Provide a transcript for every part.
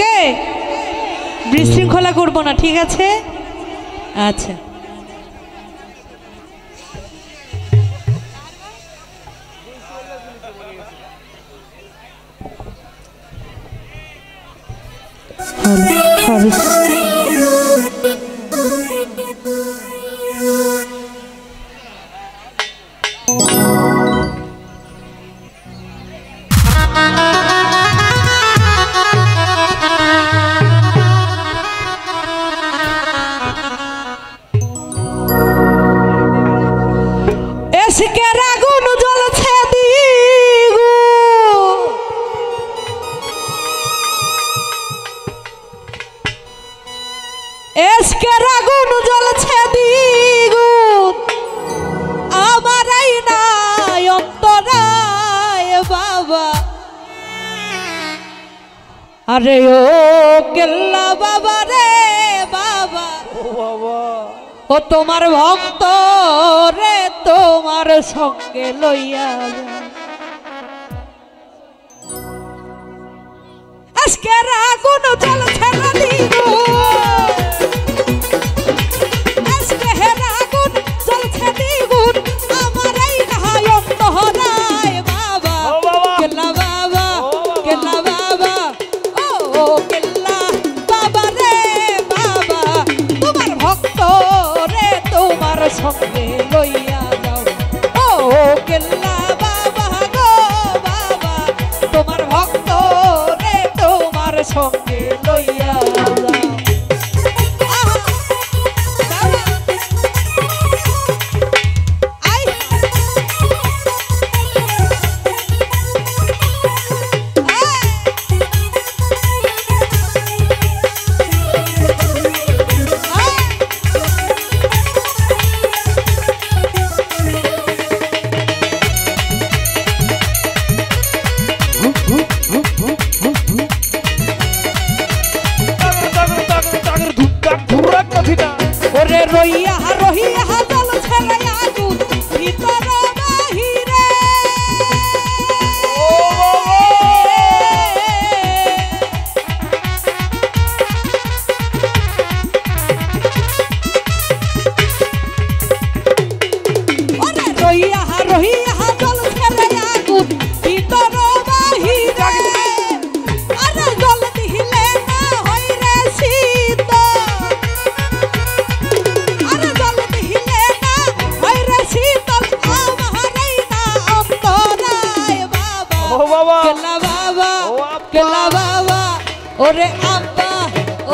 ওকে বিশৃঙ্খলা করব না, ঠিক আছে? আচ্ছা अरे ओ केल्ला बाबा रे बाबा ओ तुम्हार भक्त रे तुम्हार संगे लइया आजके आगुन জ্বলছে নদী গো আজকে আগুন জ্বলছে দ্বিগুণ আমার এই নায়ক হরায় বাবা কেল্লা বাবা কেল্লা বাবা ও কেল্লা বাবা রে বাবা তোমার ভক্ত রে তোমার সঙ্গে লইয়া যাও ও কেল্লা বাবা গো বাবা তোমার ভক্ত রে তোমার সঙ্গে লইয়া যাও রইয়া রহিয়া জল ছেড়ে আগুন ভিতর বাহিরে ওরে রইয়া রহিয়া জল ছেড়ে আগুন ভিতর বাহিরে আরে জল দিলে না হয় রে শীত केला बाबा ओरे अब्बा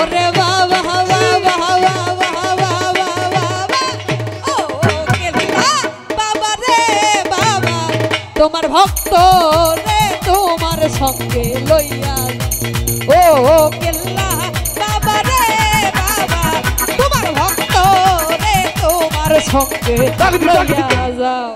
ओरे बाबा बाबा बाबा बाबा बाबा ओ केला बाबा रे बाबा तुम्हार भक्त रे तुम्हार संगे लइया ओ केला बाबा रे बाबा तुम्हार भक्त रे तुम्हार संगे लइया जाओ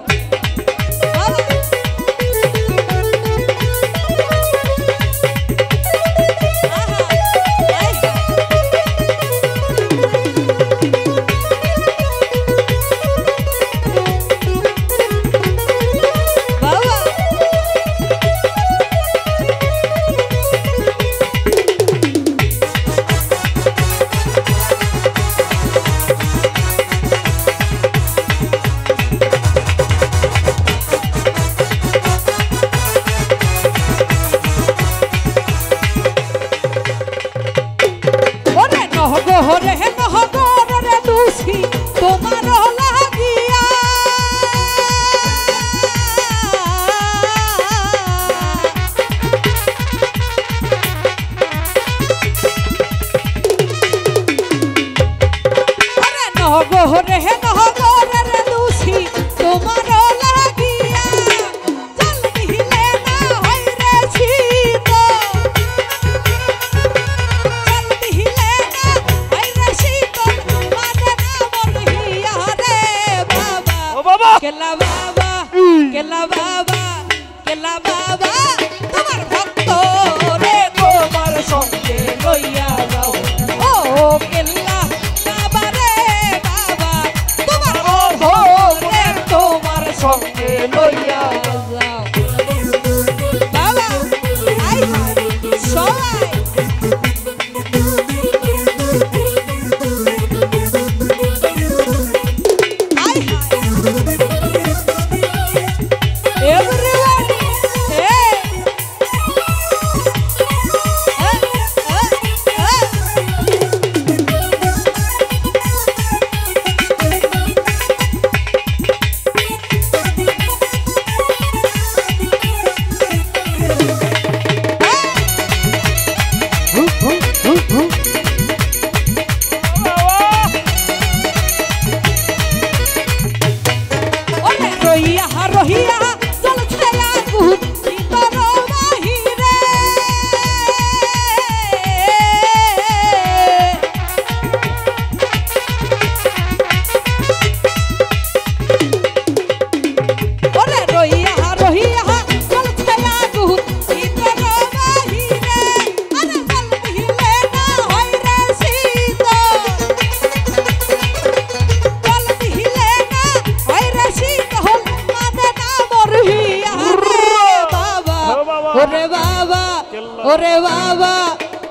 रे নহগর রে দুষি তোমার লাগিয়া আরে নহগর রে দুষি তোমার লাগিয়া জল দিলে না হয় রে শীত केला बाबा केला बाबा केला बाबा तुम्हार भक्त रे तुम्हार संगे लइया जाओ ओ केला बाबा रे बाबा तुम्हार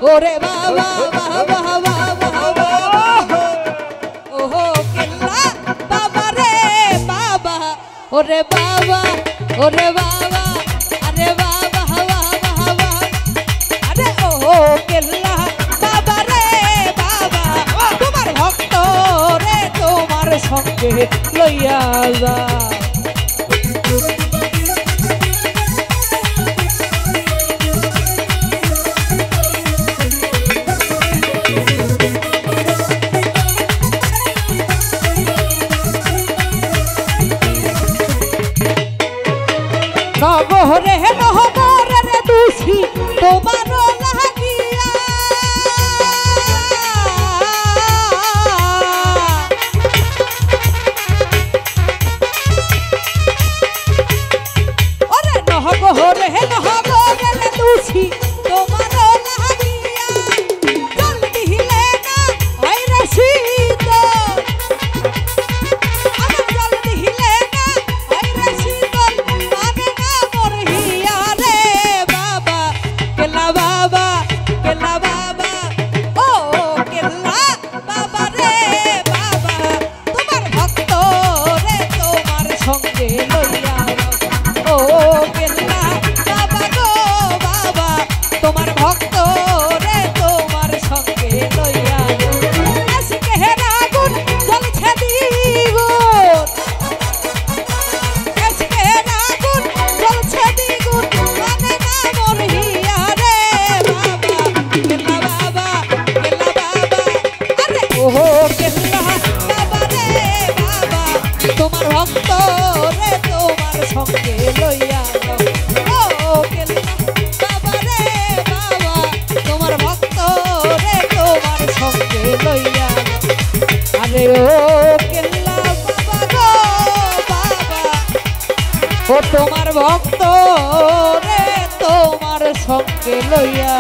ওরে বাবা বাবা বাবা বাবা ওহো কেল্লা বাবা রে বাবা ওরে বাবা ওরে বাবা আরে বাবা বাবা বাবা আরে ওহো কেল্লা বাবা রে বাবা তোমার ভক্ত রে তোমার সঙ্গে লইয়া যা নগরে নহবরে রে দুষি তোমার লাগিয়া ওরে নহবরে নহবরে রে দুষি তোমার লাগিয়া জল দিলে না হয় রে শীত আমার জল দিলে না হয় রে শীত মানে না মোর হিয়া রে বাবা কেল্লা বাবা ও কেল্লা বাবা রে বাবা তোমার ভক্ত রে তোমার সঙ্গে লইয়া ও কেল্লা বাবা গো বাবা তোমার ভক্ত রে তোমার সঙ্গে লইয়া আজকে রাগুন জ্বলছে দ্বিগুণ আজকে রাগুন জ্বলছে দ্বিগুণ মানে না মোর হিয়া রে বাবা কেল্লা বাবা আরে ওহো কেল্লা বাবা রে বাবা তোমার ভক্ত রে তোমার সঙ্গে লইয়া ও কেল্লা বাবা রে বাবা তোমার ভক্ত রে তোমার সঙ্গে লইয়া আরে ও কেল্লা বাবা গো বাবা ও তোমার ভক্ত রে তোমার সঙ্গে লইয়া